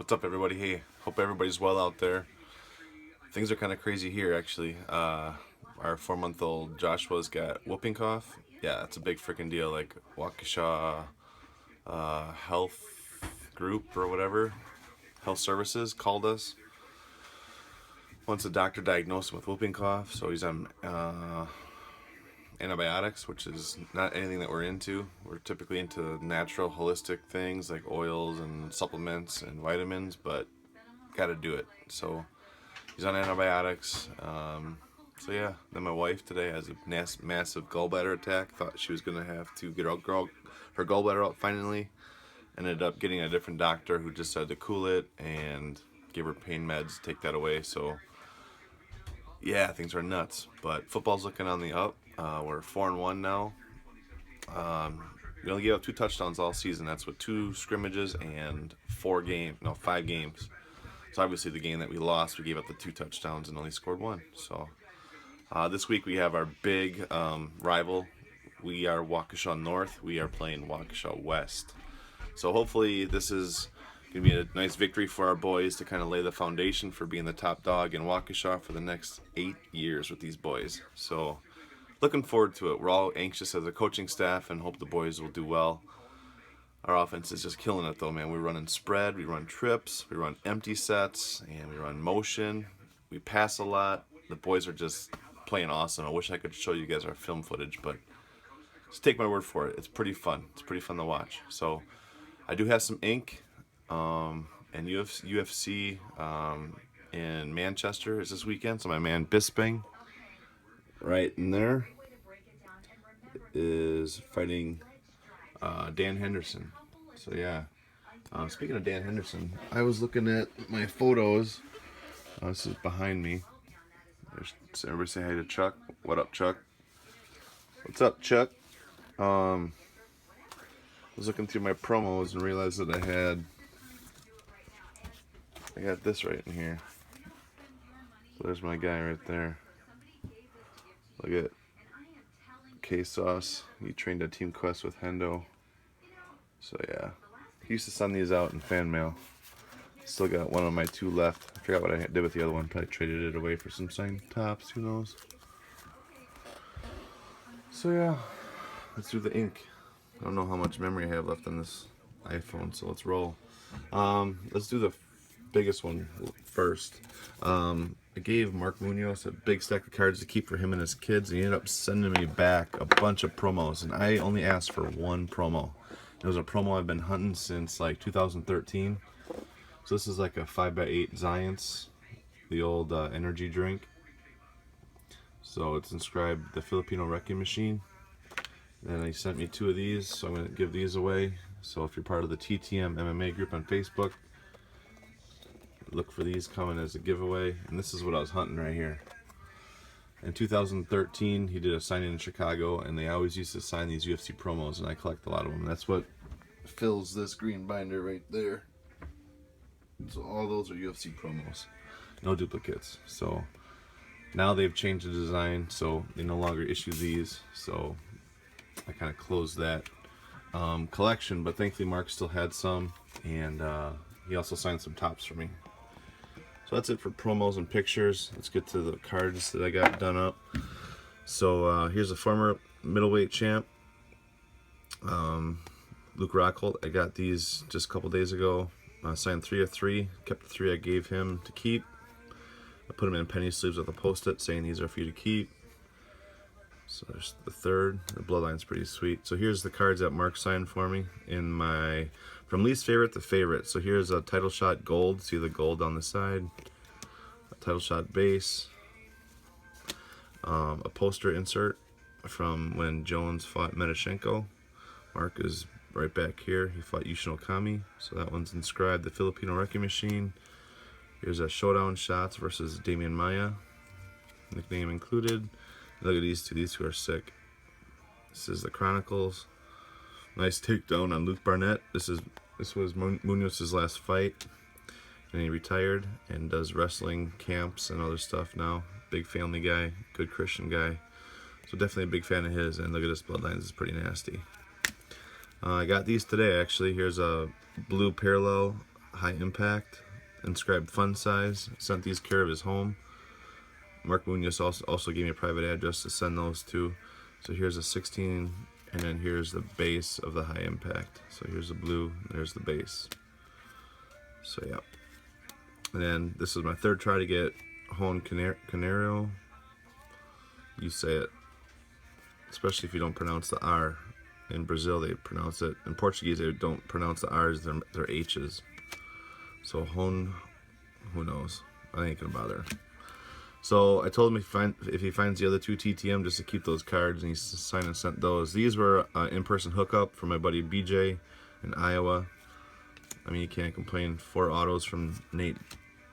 What's up, everybody? Hey, hope everybody's well out there. Things are kind of crazy here, actually. Our 4-month-old Joshua's got whooping cough. Yeah, it's a big freaking deal. Like Waukesha Health Group or whatever, Health Services called us. Once the doctor diagnosed him with whooping cough, so he's on antibiotics, which is not anything that we're into. We're typically into natural, holistic things like oils and supplements and vitamins, but got to do it. So he's on antibiotics. So yeah, then my wife today has a massive gallbladder attack. Thought she was gonna have to get her gallbladder out finally. Ended up getting a different doctor who just said to cool it and give her pain meds, take that away. So yeah, things are nuts. But football's looking on the up. We're 4-1 now. We only gave up 2 touchdowns all season. That's with 2 scrimmages and 5 games. So obviously the game that we lost, we gave up the 2 touchdowns and only scored 1. So this week we have our big rival. We are Waukesha North. We are playing Waukesha West. So hopefully this is going to be a nice victory for our boys to kind of lay the foundation for being the top dog in Waukesha for the next 8 years with these boys. So looking forward to it. We're all anxious as a coaching staff and hope the boys will do well. Our offense is just killing it though, man. We're running spread, we run trips, we run empty sets, and we run motion. We pass a lot. The boys are just playing awesome. I wish I could show you guys our film footage, but just take my word for it. It's pretty fun. It's pretty fun to watch. So I do have some ink, and UFC in Manchester is this weekend. So my man Bisping, right in there, is fighting Dan Henderson. So yeah. Speaking of Dan Henderson, I was looking at my photos. This is behind me. Everybody say hi to Chuck. What up, Chuck? What's up, Chuck? I was looking through my promos and realized that I got this right in here. So there's my guy right there. Look at K-Sauce. He trained at Team Quest with Hendo. So yeah, he used to send these out in fan mail. Still got one of my 2 left. I forgot what I did with the other one. Probably traded it away for some signed tops. Who knows? So yeah, let's do the ink. I don't know how much memory I have left on this iPhone, so let's roll. Let's do the biggest one first. I gave Mark Munoz a big stack of cards to keep for him and his kids, and he ended up sending me back a bunch of promos, and I only asked for 1 promo. It was a promo I've been hunting since like 2013. So this is like a 5x8 Zions, the old energy drink. So it's inscribed the Filipino Wrecking Machine. Then he sent me 2 of these, so I'm going to give these away. So if you're part of the TTM MMA group on Facebook, look for these coming as a giveaway. And this is what I was hunting right here. In 2013, he did a signing in Chicago, and they always used to sign these UFC promos, and I collect a lot of them. That's what fills this green binder right there. So all those are UFC promos, no duplicates. So now they've changed the design, so they no longer issue these. So I kind of closed that collection, but thankfully Mark still had some, and he also signed some tops for me. So that's it for promos and pictures. Let's get to the cards that I got done up. So here's a former middleweight champ, Luke Rockhold. I got these just a couple days ago. Signed 3 of 3, kept the 3 I gave him to keep. I put them in penny sleeves with a post-it saying these are for you to keep. So there's the 3rd. The bloodline's pretty sweet. So here's the cards that Mark signed for me in my from least favorite to favorite. So here's a title shot gold. See the gold on the side. A title shot base. A poster insert from when Jones fought Medashenko. Mark is right back here. He fought Yushin Okami. So that one's inscribed the Filipino Wrecking Machine. Here's a Showdown Shots versus Damian Maya. Nickname included. Look at these 2. These 2 are sick. This is the Chronicles. Nice takedown on Luke Barnett. This was Munoz's last fight, and he retired and does wrestling camps and other stuff now. Big family guy, good Christian guy. So definitely a big fan of his. And look at this bloodlines, it's pretty nasty. I got these today actually. Here's a blue parallel high impact, inscribed fun size. Sent these care of his home. Mark Munoz also gave me a private address to send those to. So here's a 16, and then here's the base of the high impact. So here's the blue, there's the base. So yeah. And then this is my third try to get Hone Canario. You say it, especially if you don't pronounce the R. In Brazil they pronounce it. In Portuguese they don't pronounce the R's, they're H's. So Hone, who knows? I ain't gonna bother. So I told him if he finds the other two TTM, just to keep those cards, and he signed and sent those. These were in-person hookup from my buddy BJ in Iowa. I mean, you can't complain. 4 autos from Nate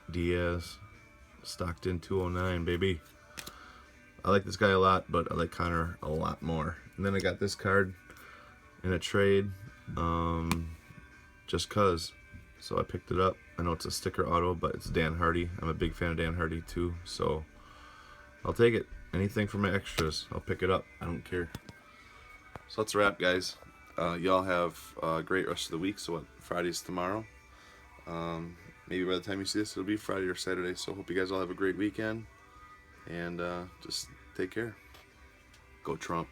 Diaz. Stockton 209, baby. I like this guy a lot, but I like Connor a lot more. And then I got this card in a trade, just cause. So I picked it up. I know it's a sticker auto, but it's Dan Hardy. I'm a big fan of Dan Hardy too, so I'll take it. Anything for my extras, I'll pick it up. I don't care. So that's a wrap, guys. Y'all have a great rest of the week. So what, Friday's tomorrow. Maybe by the time you see this, it'll be Friday or Saturday. So hope you guys all have a great weekend. And just take care. Go Trump.